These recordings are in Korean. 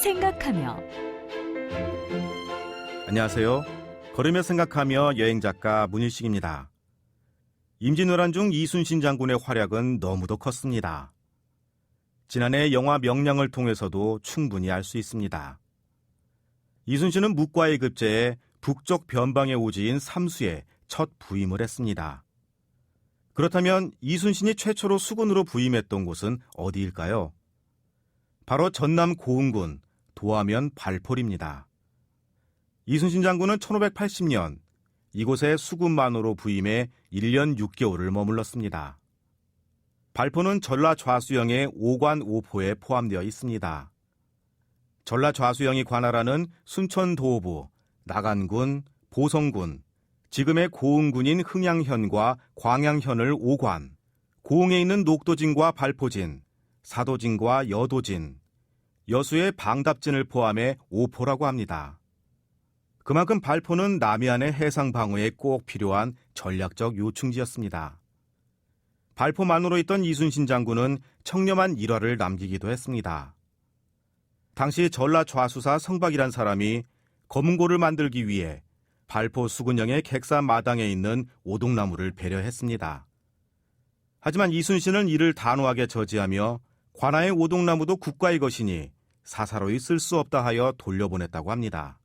생각하며. 안녕하세요. 걸으며 생각하며 여행작가 문일식입니다. 임진왜란 중 이순신 장군의 활약은 너무도 컸습니다. 지난해 영화 명량을 통해서도 충분히 알 수 있습니다. 이순신은 묵과의 급제에 북쪽 변방의 오지인 삼수에 첫 부임을 했습니다. 그렇다면 이순신이 최초로 수군으로 부임했던 곳은 어디일까요? 바로 전남 고흥군 도하면 발폴입니다. 이순신 장군은 1580년 이곳에 수군만으로 부임해 1년 6개월을 머물렀습니다. 발포는 전라 좌수영의 오관 오포에 포함되어 있습니다. 전라 좌수영이 관할하는 순천 도호부, 나간군, 보성군, 지금의 고흥군인 흥양현과 광양현을 오관, 고흥에 있는 녹도진과 발포진, 사도진과 여도진, 여수의 방답진을 포함해 오포라고 합니다. 그만큼 발포는 남해안의 해상 방어에 꼭 필요한 전략적 요충지였습니다. 발포만으로 있던 이순신 장군은 청렴한 일화를 남기기도 했습니다. 당시 전라 좌수사 성박이란 사람이 검은고를 만들기 위해 발포 수군령의 객사 마당에 있는 오동나무를 배려했습니다. 하지만 이순신은 이를 단호하게 저지하며 관아의 오동나무도 국가의 것이니 사사로이 쓸 수 없다 하여 돌려보냈다고 합니다.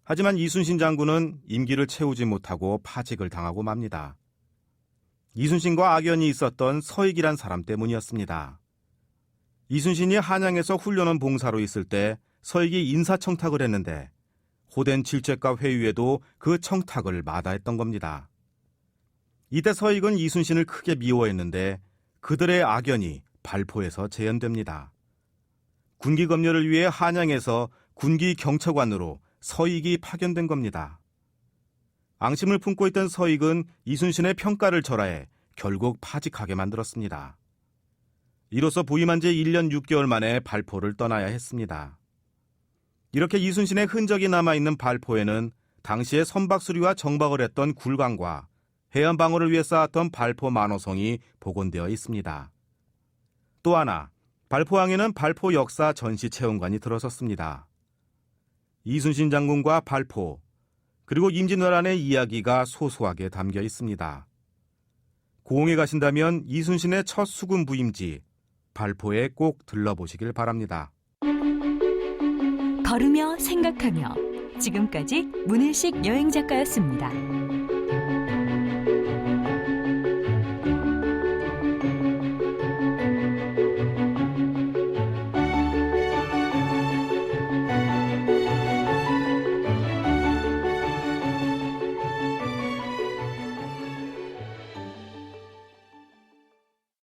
하지만 이순신 장군은 임기를 채우지 못하고 파직을 당하고 맙니다. 이순신과 악연이 있었던 서익이란 사람 때문이었습니다. 이순신이 한양에서 훈련원 봉사로 있을 때 서익이 인사청탁을 했는데 호된 질책과 회유에도 그 청탁을 마다했던 겁니다. 이때 서익은 이순신을 크게 미워했는데 그들의 악연이 발포에서 재현됩니다. 군기 검열을 위해 한양에서 군기 경처관으로 서익이 파견된 겁니다. 앙심을 품고 있던 서익은 이순신의 평가를 절하해 결국 파직하게 만들었습니다. 이로써 부임한 지 1년 6개월 만에 발포를 떠나야 했습니다. 이렇게 이순신의 흔적이 남아있는 발포에는 당시에 선박수리와 정박을 했던 굴강과 해안 방어를 위해 쌓았던 발포 만호성이 복원되어 있습니다. 또 하나, 발포항에는 발포 역사 전시체험관이 들어섰습니다. 이순신 장군과 발포, 그리고 임진왜란의 이야기가 소소하게 담겨 있습니다. 고흥에 가신다면 이순신의 첫 수군 부임지 발포에 꼭 들러보시길 바랍니다. 걸으며 생각하며. 지금까지 문일식 여행작가였습니다.